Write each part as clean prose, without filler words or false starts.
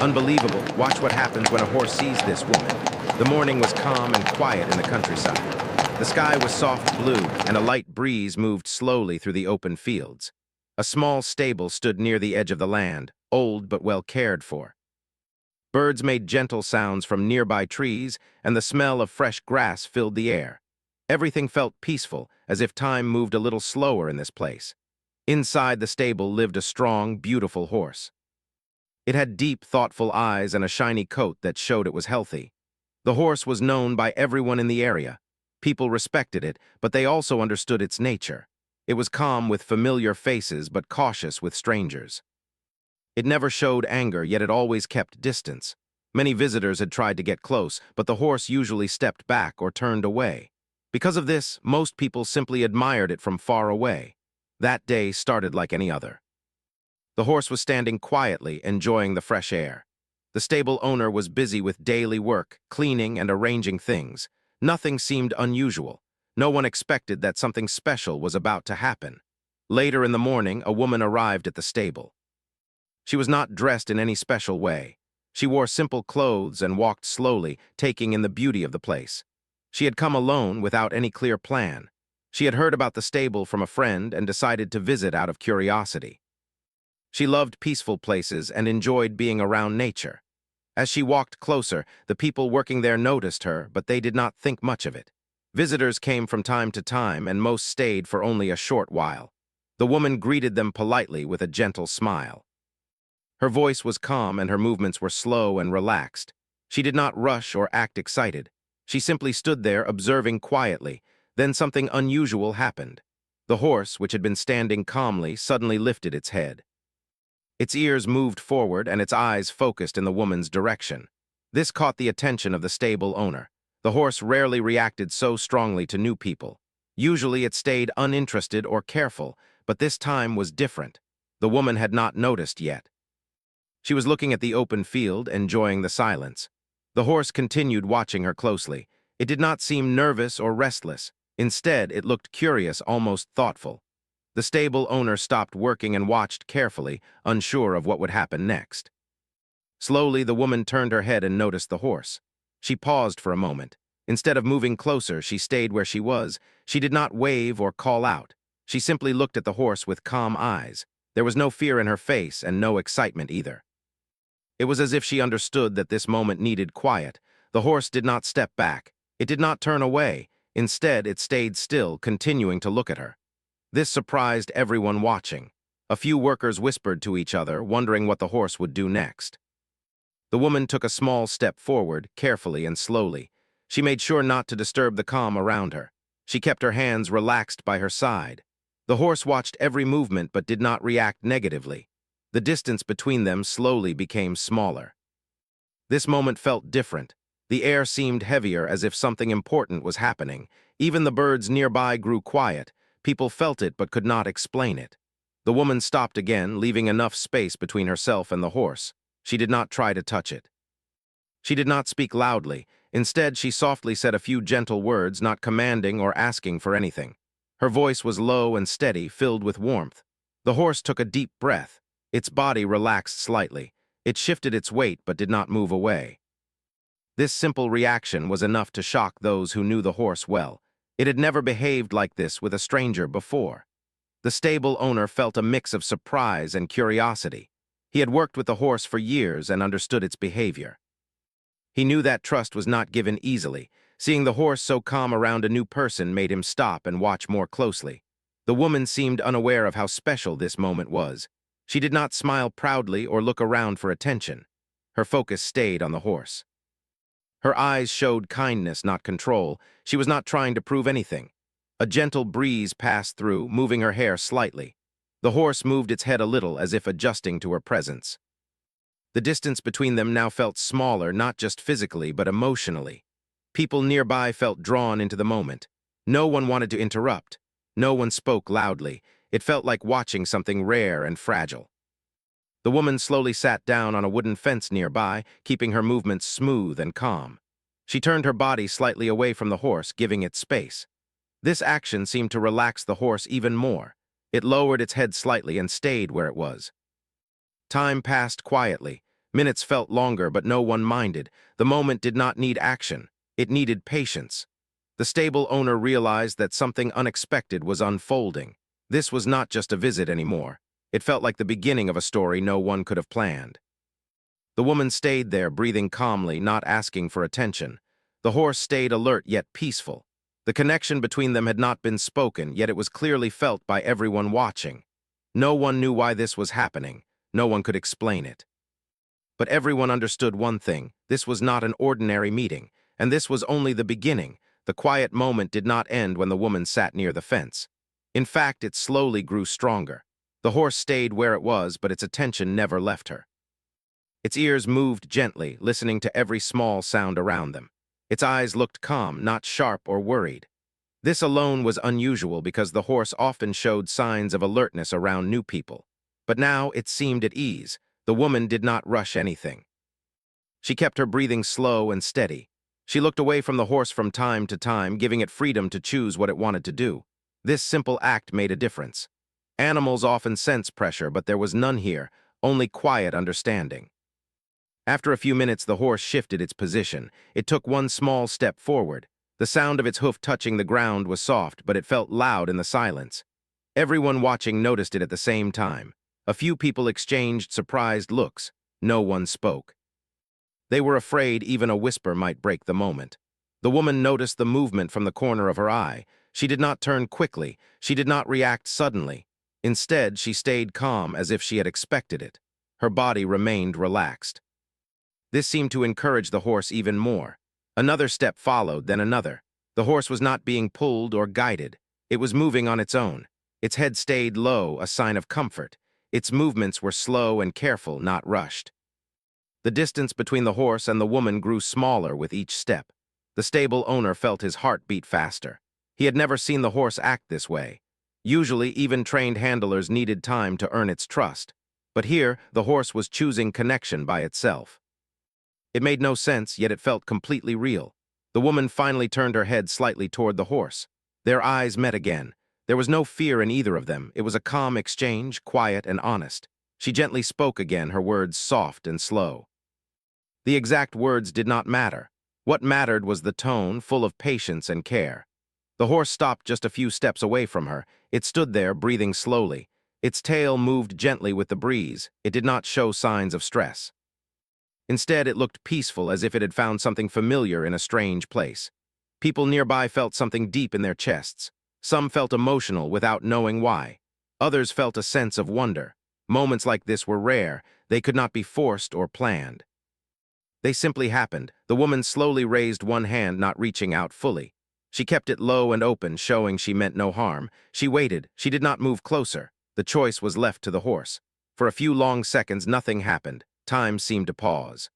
Unbelievable. Watch what happens when a horse sees this woman. The morning was calm and quiet in the countryside. The sky was soft blue, and a light breeze moved slowly through the open fields. A small stable stood near the edge of the land, old but well cared for. Birds made gentle sounds from nearby trees, and the smell of fresh grass filled the air. Everything felt peaceful, as if time moved a little slower in this place. Inside the stable lived a strong, beautiful horse. It had deep, thoughtful eyes and a shiny coat that showed it was healthy. The horse was known by everyone in the area. People respected it, but they also understood its nature. It was calm with familiar faces, but cautious with strangers. It never showed anger, yet it always kept distance. Many visitors had tried to get close, but the horse usually stepped back or turned away. Because of this, most people simply admired it from far away. That day started like any other. The horse was standing quietly, enjoying the fresh air. The stable owner was busy with daily work, cleaning and arranging things. Nothing seemed unusual. No one expected that something special was about to happen. Later in the morning, a woman arrived at the stable. She was not dressed in any special way. She wore simple clothes and walked slowly, taking in the beauty of the place. She had come alone without any clear plan. She had heard about the stable from a friend and decided to visit out of curiosity. She loved peaceful places and enjoyed being around nature. As she walked closer, the people working there noticed her, but they did not think much of it. Visitors came from time to time, and most stayed for only a short while. The woman greeted them politely with a gentle smile. Her voice was calm and her movements were slow and relaxed. She did not rush or act excited. She simply stood there observing quietly. Then something unusual happened. The horse, which had been standing calmly, suddenly lifted its head. Its ears moved forward and its eyes focused in the woman's direction. This caught the attention of the stable owner. The horse rarely reacted so strongly to new people. Usually it stayed uninterested or careful, but this time was different. The woman had not noticed yet. She was looking at the open field, enjoying the silence. The horse continued watching her closely. It did not seem nervous or restless. Instead, it looked curious, almost thoughtful. The stable owner stopped working and watched carefully, unsure of what would happen next. Slowly, the woman turned her head and noticed the horse. She paused for a moment. Instead of moving closer, she stayed where she was. She did not wave or call out. She simply looked at the horse with calm eyes. There was no fear in her face and no excitement either. It was as if she understood that this moment needed quiet. The horse did not step back. It did not turn away. Instead, it stayed still, continuing to look at her. This surprised everyone watching. A few workers whispered to each other, wondering what the horse would do next. The woman took a small step forward, carefully and slowly. She made sure not to disturb the calm around her. She kept her hands relaxed by her side. The horse watched every movement but did not react negatively. The distance between them slowly became smaller. This moment felt different. The air seemed heavier, as if something important was happening. Even the birds nearby grew quiet. People felt it but could not explain it. The woman stopped again, leaving enough space between herself and the horse. She did not try to touch it. She did not speak loudly. Instead, she softly said a few gentle words, not commanding or asking for anything. Her voice was low and steady, filled with warmth. The horse took a deep breath. Its body relaxed slightly. It shifted its weight but did not move away. This simple reaction was enough to shock those who knew the horse well. It had never behaved like this with a stranger before. The stable owner felt a mix of surprise and curiosity. He had worked with the horse for years and understood its behavior. He knew that trust was not given easily. Seeing the horse so calm around a new person made him stop and watch more closely. The woman seemed unaware of how special this moment was. She did not smile proudly or look around for attention. Her focus stayed on the horse. Her eyes showed kindness, not control. She was not trying to prove anything. A gentle breeze passed through, moving her hair slightly. The horse moved its head a little, as if adjusting to her presence. The distance between them now felt smaller, not just physically, but emotionally. People nearby felt drawn into the moment. No one wanted to interrupt. No one spoke loudly. It felt like watching something rare and fragile. The woman slowly sat down on a wooden fence nearby, keeping her movements smooth and calm. She turned her body slightly away from the horse, giving it space. This action seemed to relax the horse even more. It lowered its head slightly and stayed where it was. Time passed quietly. Minutes felt longer, but no one minded. The moment did not need action. It needed patience. The stable owner realized that something unexpected was unfolding. This was not just a visit anymore. It felt like the beginning of a story no one could have planned. The woman stayed there, breathing calmly, not asking for attention. The horse stayed alert yet peaceful. The connection between them had not been spoken, yet it was clearly felt by everyone watching. No one knew why this was happening. No one could explain it. But everyone understood one thing: this was not an ordinary meeting, and this was only the beginning. The quiet moment did not end when the woman sat near the fence. In fact, it slowly grew stronger. The horse stayed where it was, but its attention never left her. Its ears moved gently, listening to every small sound around them. Its eyes looked calm, not sharp or worried. This alone was unusual because the horse often showed signs of alertness around new people. But now it seemed at ease. The woman did not rush anything. She kept her breathing slow and steady. She looked away from the horse from time to time, giving it freedom to choose what it wanted to do. This simple act made a difference. Animals often sense pressure, but there was none here, only quiet understanding. After a few minutes, the horse shifted its position. It took one small step forward. The sound of its hoof touching the ground was soft, but it felt loud in the silence. Everyone watching noticed it at the same time. A few people exchanged surprised looks. No one spoke. They were afraid even a whisper might break the moment. The woman noticed the movement from the corner of her eye. She did not turn quickly. She did not react suddenly. Instead, she stayed calm as if she had expected it. Her body remained relaxed. This seemed to encourage the horse even more. Another step followed, then another. The horse was not being pulled or guided. It was moving on its own. Its head stayed low, a sign of comfort. Its movements were slow and careful, not rushed. The distance between the horse and the woman grew smaller with each step. The stable owner felt his heart beat faster. He had never seen the horse act this way. Usually, even trained handlers needed time to earn its trust. But here, the horse was choosing connection by itself. It made no sense, yet it felt completely real. The woman finally turned her head slightly toward the horse. Their eyes met again. There was no fear in either of them. It was a calm exchange, quiet and honest. She gently spoke again, her words soft and slow. The exact words did not matter. What mattered was the tone, full of patience and care. The horse stopped just a few steps away from her. It stood there, breathing slowly. Its tail moved gently with the breeze. It did not show signs of stress. Instead, it looked peaceful, as if it had found something familiar in a strange place. People nearby felt something deep in their chests. Some felt emotional without knowing why. Others felt a sense of wonder. Moments like this were rare. They could not be forced or planned. They simply happened. The woman slowly raised one hand, not reaching out fully. She kept it low and open, showing she meant no harm. She waited. She did not move closer. The choice was left to the horse. For a few long seconds, nothing happened. Time seemed to pause.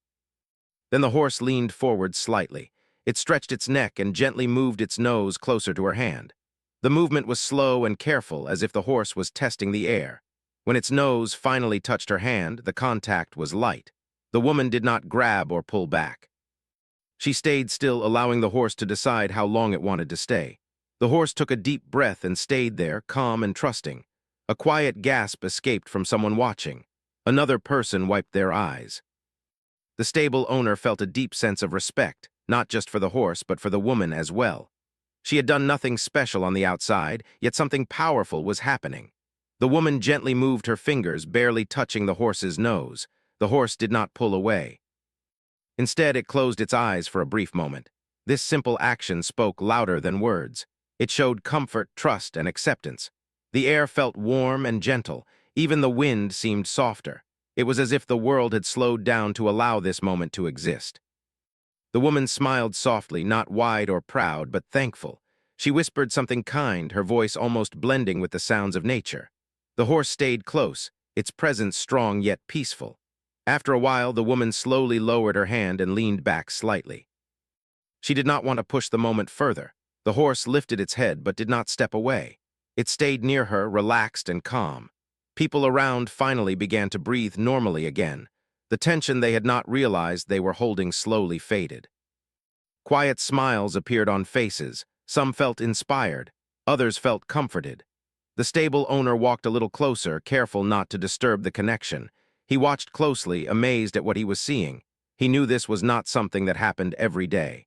Then the horse leaned forward slightly. It stretched its neck and gently moved its nose closer to her hand. The movement was slow and careful, as if the horse was testing the air. When its nose finally touched her hand, the contact was light. The woman did not grab or pull back. She stayed still, allowing the horse to decide how long it wanted to stay. The horse took a deep breath and stayed there, calm and trusting. A quiet gasp escaped from someone watching. Another person wiped their eyes. The stable owner felt a deep sense of respect, not just for the horse, but for the woman as well. She had done nothing special on the outside, yet something powerful was happening. The woman gently moved her fingers, barely touching the horse's nose. The horse did not pull away. Instead, it closed its eyes for a brief moment. This simple action spoke louder than words. It showed comfort, trust, and acceptance. The air felt warm and gentle. Even the wind seemed softer. It was as if the world had slowed down to allow this moment to exist. The woman smiled softly, not wide or proud, but thankful. She whispered something kind, her voice almost blending with the sounds of nature. The horse stayed close, its presence strong yet peaceful. After a while, the woman slowly lowered her hand and leaned back slightly. She did not want to push the moment further. The horse lifted its head but did not step away. It stayed near her, relaxed and calm. People around finally began to breathe normally again. The tension they had not realized they were holding slowly faded. Quiet smiles appeared on faces. Some felt inspired. Others felt comforted. The stable owner walked a little closer, careful not to disturb the connection. He watched closely, amazed at what he was seeing. He knew this was not something that happened every day.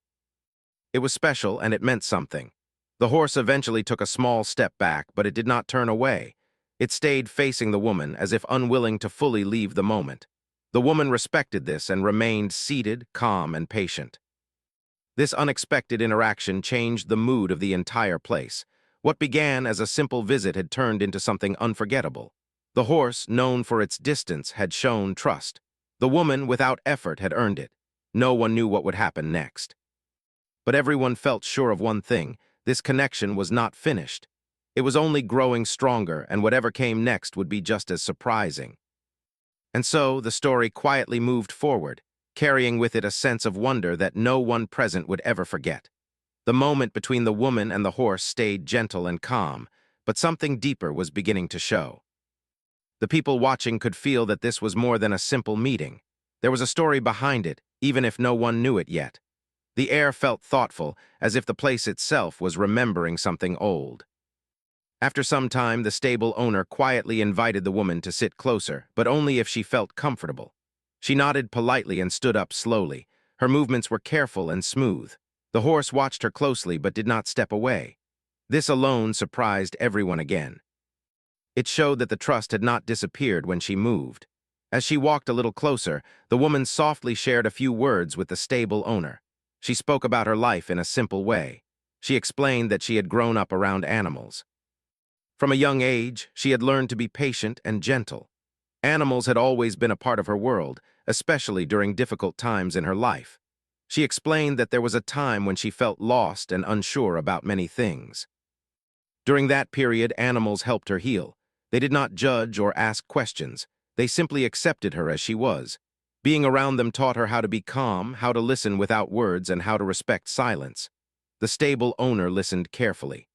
It was special, and it meant something. The horse eventually took a small step back, but it did not turn away. It stayed facing the woman, as if unwilling to fully leave the moment. The woman respected this and remained seated, calm, and patient. This unexpected interaction changed the mood of the entire place. What began as a simple visit had turned into something unforgettable. The horse, known for its distance, had shown trust. The woman, without effort, had earned it. No one knew what would happen next. But everyone felt sure of one thing: this connection was not finished. It was only growing stronger, and whatever came next would be just as surprising. And so, the story quietly moved forward, carrying with it a sense of wonder that no one present would ever forget. The moment between the woman and the horse stayed gentle and calm, but something deeper was beginning to show. The people watching could feel that this was more than a simple meeting. There was a story behind it, even if no one knew it yet. The air felt thoughtful, as if the place itself was remembering something old. After some time, the stable owner quietly invited the woman to sit closer, but only if she felt comfortable. She nodded politely and stood up slowly. Her movements were careful and smooth. The horse watched her closely but did not step away. This alone surprised everyone again. It showed that the trust had not disappeared when she moved. As she walked a little closer, the woman softly shared a few words with the stable owner. She spoke about her life in a simple way. She explained that she had grown up around animals. From a young age, she had learned to be patient and gentle. Animals had always been a part of her world, especially during difficult times in her life. She explained that there was a time when she felt lost and unsure about many things. During that period, animals helped her heal. They did not judge or ask questions. They simply accepted her as she was. Being around them taught her how to be calm, how to listen without words, and how to respect silence. The stable owner listened carefully.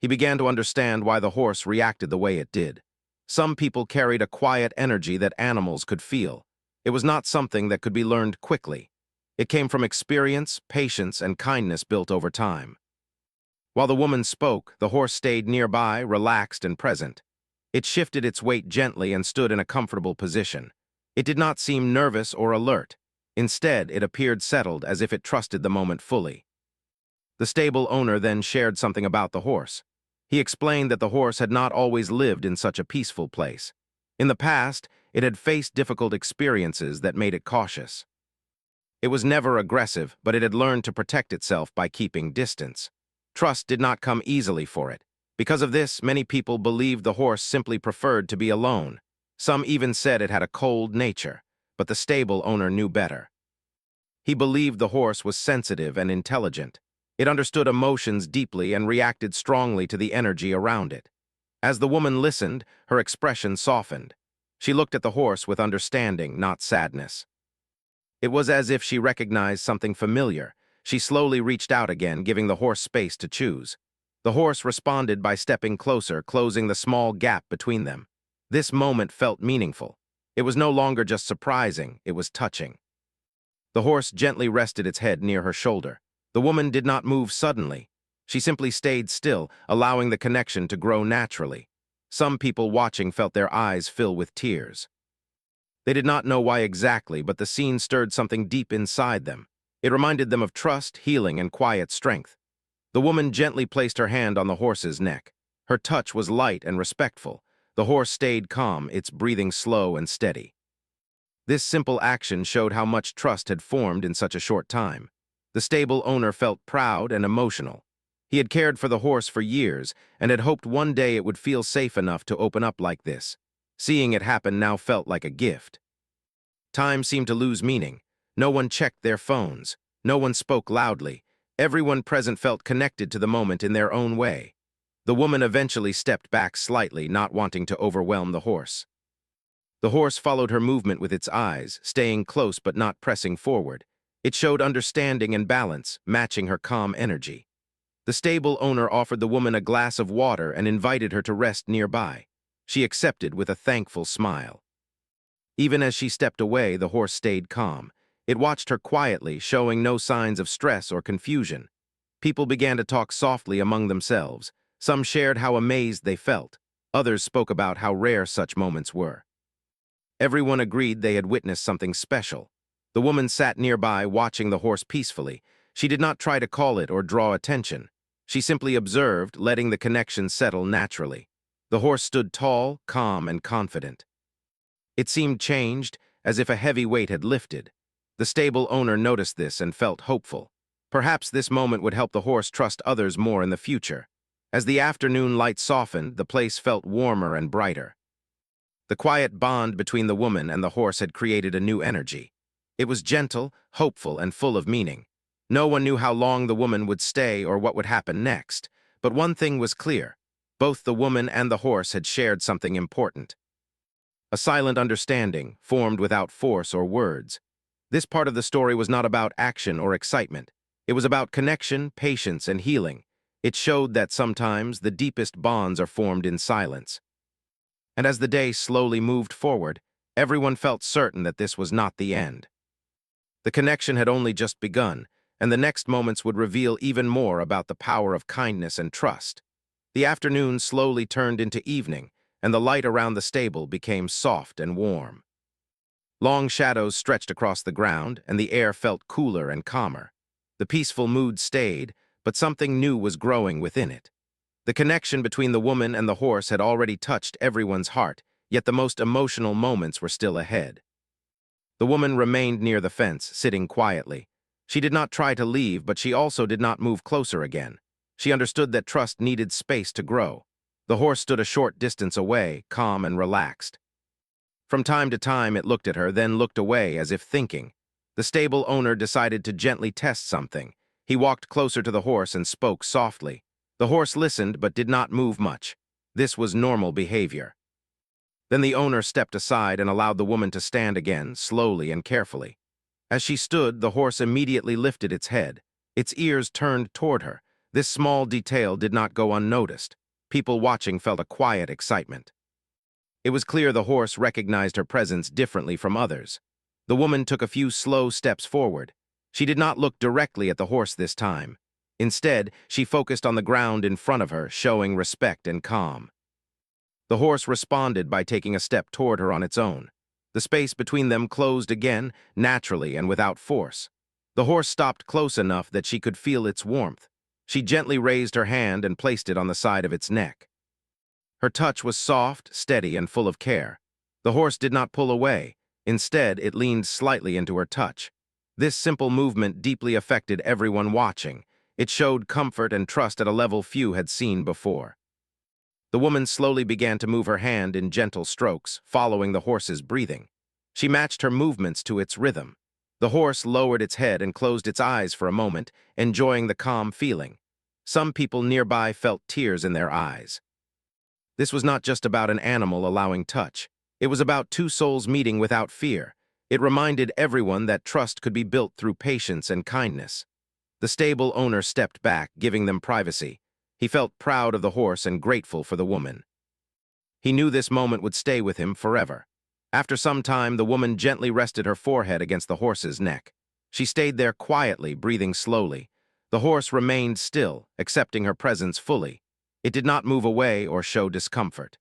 He began to understand why the horse reacted the way it did. Some people carried a quiet energy that animals could feel. It was not something that could be learned quickly. It came from experience, patience, and kindness built over time. While the woman spoke, the horse stayed nearby, relaxed and present. It shifted its weight gently and stood in a comfortable position. It did not seem nervous or alert. Instead, it appeared settled, as if it trusted the moment fully. The stable owner then shared something about the horse. He explained that the horse had not always lived in such a peaceful place. In the past, it had faced difficult experiences that made it cautious. It was never aggressive, but it had learned to protect itself by keeping distance. Trust did not come easily for it. Because of this, many people believed the horse simply preferred to be alone. Some even said it had a cold nature, but the stable owner knew better. He believed the horse was sensitive and intelligent. It understood emotions deeply and reacted strongly to the energy around it. As the woman listened, her expression softened. She looked at the horse with understanding, not sadness. It was as if she recognized something familiar. She slowly reached out again, giving the horse space to choose. The horse responded by stepping closer, closing the small gap between them. This moment felt meaningful. It was no longer just surprising, it was touching. The horse gently rested its head near her shoulder. The woman did not move suddenly. She simply stayed still, allowing the connection to grow naturally. Some people watching felt their eyes fill with tears. They did not know why exactly, but the scene stirred something deep inside them. It reminded them of trust, healing, and quiet strength. The woman gently placed her hand on the horse's neck. Her touch was light and respectful. The horse stayed calm, its breathing slow and steady. This simple action showed how much trust had formed in such a short time. The stable owner felt proud and emotional. He had cared for the horse for years and had hoped one day it would feel safe enough to open up like this. Seeing it happen now felt like a gift. Time seemed to lose meaning. No one checked their phones. No one spoke loudly. Everyone present felt connected to the moment in their own way. The woman eventually stepped back slightly, not wanting to overwhelm the horse. The horse followed her movement with its eyes, staying close but not pressing forward. It showed understanding and balance, matching her calm energy. The stable owner offered the woman a glass of water and invited her to rest nearby. She accepted with a thankful smile. Even as she stepped away, the horse stayed calm. It watched her quietly, showing no signs of stress or confusion. People began to talk softly among themselves. Some shared how amazed they felt. Others spoke about how rare such moments were. Everyone agreed they had witnessed something special. The woman sat nearby, watching the horse peacefully. She did not try to call it or draw attention. She simply observed, letting the connection settle naturally. The horse stood tall, calm, and confident. It seemed changed, as if a heavy weight had lifted. The stable owner noticed this and felt hopeful. Perhaps this moment would help the horse trust others more in the future. As the afternoon light softened, the place felt warmer and brighter. The quiet bond between the woman and the horse had created a new energy. It was gentle, hopeful, and full of meaning. No one knew how long the woman would stay or what would happen next, but one thing was clear. Both the woman and the horse had shared something important. A silent understanding, formed without force or words. This part of the story was not about action or excitement. It was about connection, patience, and healing. It showed that sometimes the deepest bonds are formed in silence. And as the day slowly moved forward, everyone felt certain that this was not the end. The connection had only just begun, and the next moments would reveal even more about the power of kindness and trust. The afternoon slowly turned into evening, and the light around the stable became soft and warm. Long shadows stretched across the ground, and the air felt cooler and calmer. The peaceful mood stayed, but something new was growing within it. The connection between the woman and the horse had already touched everyone's heart, yet the most emotional moments were still ahead. The woman remained near the fence, sitting quietly. She did not try to leave, but she also did not move closer again. She understood that trust needed space to grow. The horse stood a short distance away, calm and relaxed. From time to time it looked at her, then looked away as if thinking. The stable owner decided to gently test something. He walked closer to the horse and spoke softly. The horse listened but did not move much. This was normal behavior. Then the owner stepped aside and allowed the woman to stand again, slowly and carefully. As she stood, the horse immediately lifted its head. Its ears turned toward her. This small detail did not go unnoticed. People watching felt a quiet excitement. It was clear the horse recognized her presence differently from others. The woman took a few slow steps forward. She did not look directly at the horse this time. Instead, she focused on the ground in front of her, showing respect and calm. The horse responded by taking a step toward her on its own. The space between them closed again, naturally and without force. The horse stopped close enough that she could feel its warmth. She gently raised her hand and placed it on the side of its neck. Her touch was soft, steady, and full of care. The horse did not pull away. Instead, it leaned slightly into her touch. This simple movement deeply affected everyone watching. It showed comfort and trust at a level few had seen before. The woman slowly began to move her hand in gentle strokes, following the horse's breathing. She matched her movements to its rhythm. The horse lowered its head and closed its eyes for a moment, enjoying the calm feeling. Some people nearby felt tears in their eyes. This was not just about an animal allowing touch. It was about two souls meeting without fear. It reminded everyone that trust could be built through patience and kindness. The stable owner stepped back, giving them privacy. He felt proud of the horse and grateful for the woman. He knew this moment would stay with him forever. After some time, the woman gently rested her forehead against the horse's neck. She stayed there quietly, breathing slowly. The horse remained still, accepting her presence fully. It did not move away or show discomfort.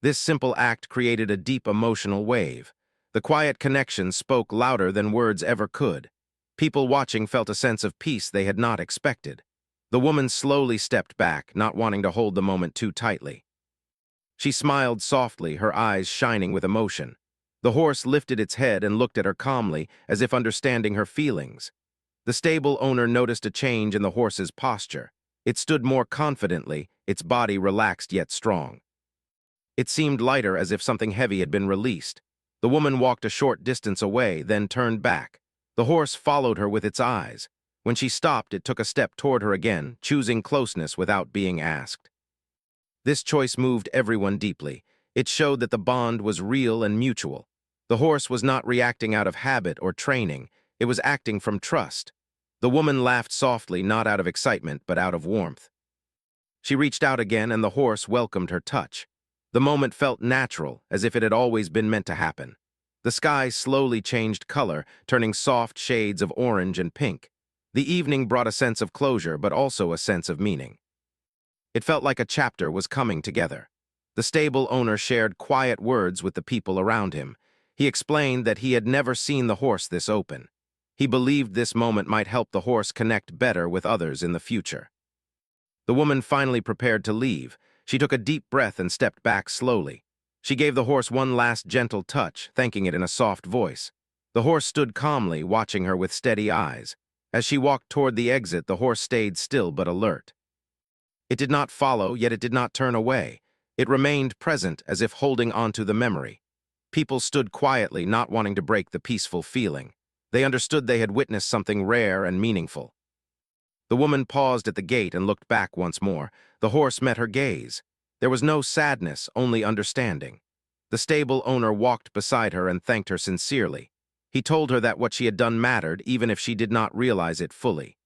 This simple act created a deep emotional wave. The quiet connection spoke louder than words ever could. People watching felt a sense of peace they had not expected. The woman slowly stepped back, not wanting to hold the moment too tightly. She smiled softly, her eyes shining with emotion. The horse lifted its head and looked at her calmly, as if understanding her feelings. The stable owner noticed a change in the horse's posture. It stood more confidently, its body relaxed yet strong. It seemed lighter, as if something heavy had been released. The woman walked a short distance away, then turned back. The horse followed her with its eyes. When she stopped, it took a step toward her again, choosing closeness without being asked. This choice moved everyone deeply. It showed that the bond was real and mutual. The horse was not reacting out of habit or training. It was acting from trust. The woman laughed softly, not out of excitement, but out of warmth. She reached out again, and the horse welcomed her touch. The moment felt natural, as if it had always been meant to happen. The sky slowly changed color, turning soft shades of orange and pink. The evening brought a sense of closure, but also a sense of meaning. It felt like a chapter was coming together. The stable owner shared quiet words with the people around him. He explained that he had never seen the horse this open. He believed this moment might help the horse connect better with others in the future. The woman finally prepared to leave. She took a deep breath and stepped back slowly. She gave the horse one last gentle touch, thanking it in a soft voice. The horse stood calmly, watching her with steady eyes. As she walked toward the exit, the horse stayed still but alert. It did not follow, yet it did not turn away. It remained present, as if holding onto the memory. People stood quietly, not wanting to break the peaceful feeling. They understood they had witnessed something rare and meaningful. The woman paused at the gate and looked back once more. The horse met her gaze. There was no sadness, only understanding. The stable owner walked beside her and thanked her sincerely. He told her that what she had done mattered, even if she did not realize it fully.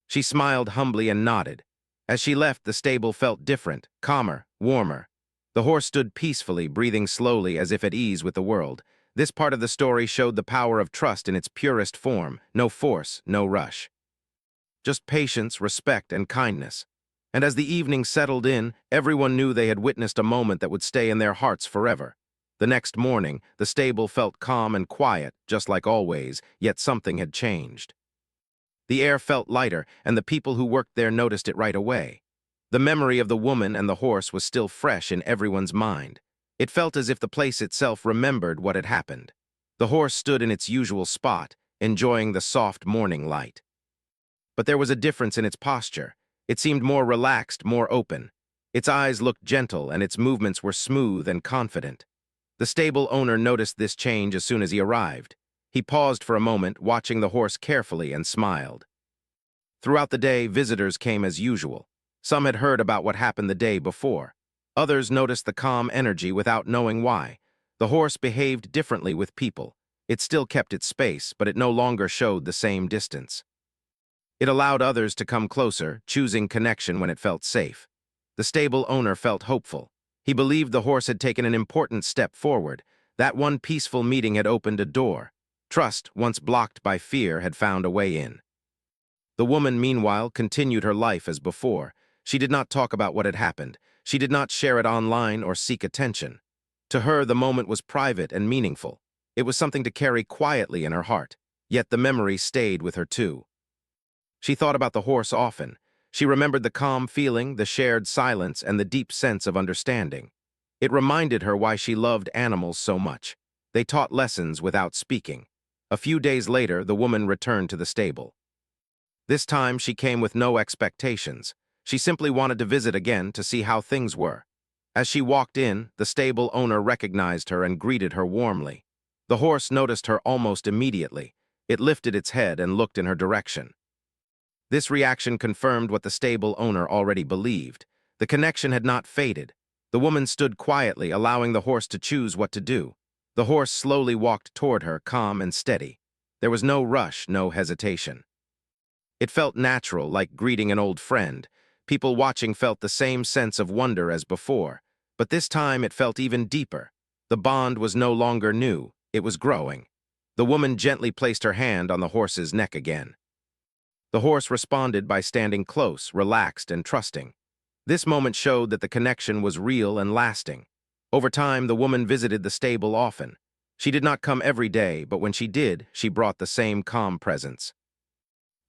She smiled humbly and nodded. As she left, the stable felt different, calmer, warmer. The horse stood peacefully, breathing slowly as if at ease with the world. This part of the story showed the power of trust in its purest form. No force, no rush. Just patience, respect, and kindness. And as the evening settled in, everyone knew they had witnessed a moment that would stay in their hearts forever. The next morning, the stable felt calm and quiet, just like always, yet something had changed. The air felt lighter, and the people who worked there noticed it right away. The memory of the woman and the horse was still fresh in everyone's mind. It felt as if the place itself remembered what had happened. The horse stood in its usual spot, enjoying the soft morning light. But there was a difference in its posture. It seemed more relaxed, more open. Its eyes looked gentle, and its movements were smooth and confident. The stable owner noticed this change as soon as he arrived. He paused for a moment, watching the horse carefully, and smiled. Throughout the day, visitors came as usual. Some had heard about what happened the day before. Others noticed the calm energy without knowing why. The horse behaved differently with people. It still kept its space, but it no longer showed the same distance. It allowed others to come closer, choosing connection when it felt safe. The stable owner felt hopeful. He believed the horse had taken an important step forward. That one peaceful meeting had opened a door. Trust, once blocked by fear, had found a way in. The woman, meanwhile, continued her life as before. She did not talk about what had happened. She did not share it online or seek attention. To her, the moment was private and meaningful. It was something to carry quietly in her heart. Yet the memory stayed with her too. She thought about the horse often. She remembered the calm feeling, the shared silence, and the deep sense of understanding. It reminded her why she loved animals so much. They taught lessons without speaking. A few days later, the woman returned to the stable. This time, she came with no expectations. She simply wanted to visit again to see how things were. As she walked in, the stable owner recognized her and greeted her warmly. The horse noticed her almost immediately. It lifted its head and looked in her direction. This reaction confirmed what the stable owner already believed. The connection had not faded. The woman stood quietly, allowing the horse to choose what to do. The horse slowly walked toward her, calm and steady. There was no rush, no hesitation. It felt natural, like greeting an old friend. People watching felt the same sense of wonder as before, but this time it felt even deeper. The bond was no longer new, it was growing. The woman gently placed her hand on the horse's neck again. The horse responded by standing close, relaxed, and trusting. This moment showed that the connection was real and lasting. Over time, the woman visited the stable often. She did not come every day, but when she did, she brought the same calm presence.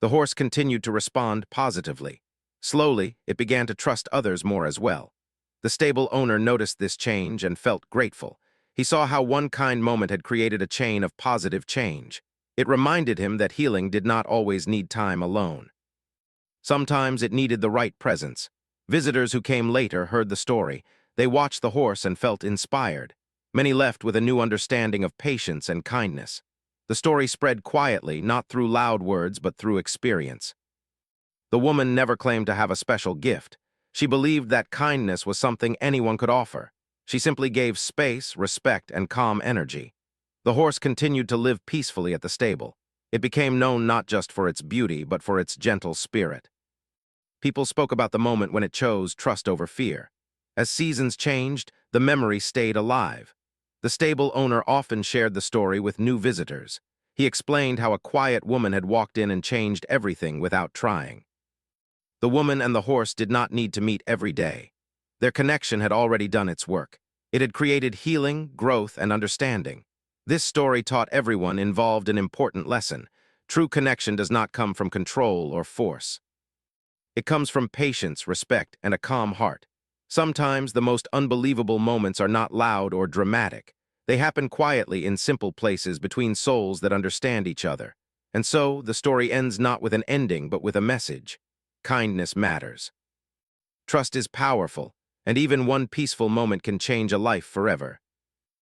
The horse continued to respond positively. Slowly, it began to trust others more as well. The stable owner noticed this change and felt grateful. He saw how one kind moment had created a chain of positive change. It reminded him that healing did not always need time alone. Sometimes it needed the right presence. Visitors who came later heard the story. They watched the horse and felt inspired. Many left with a new understanding of patience and kindness. The story spread quietly, not through loud words, but through experience. The woman never claimed to have a special gift. She believed that kindness was something anyone could offer. She simply gave space, respect, and calm energy. The horse continued to live peacefully at the stable. It became known not just for its beauty, but for its gentle spirit. People spoke about the moment when it chose trust over fear. As seasons changed, the memory stayed alive. The stable owner often shared the story with new visitors. He explained how a quiet woman had walked in and changed everything without trying. The woman and the horse did not need to meet every day. Their connection had already done its work. It had created healing, growth, and understanding. This story taught everyone involved an important lesson. True connection does not come from control or force. It comes from patience, respect, and a calm heart. Sometimes the most unbelievable moments are not loud or dramatic. They happen quietly in simple places between souls that understand each other. And so, the story ends not with an ending, but with a message. Kindness matters. Trust is powerful, and even one peaceful moment can change a life forever.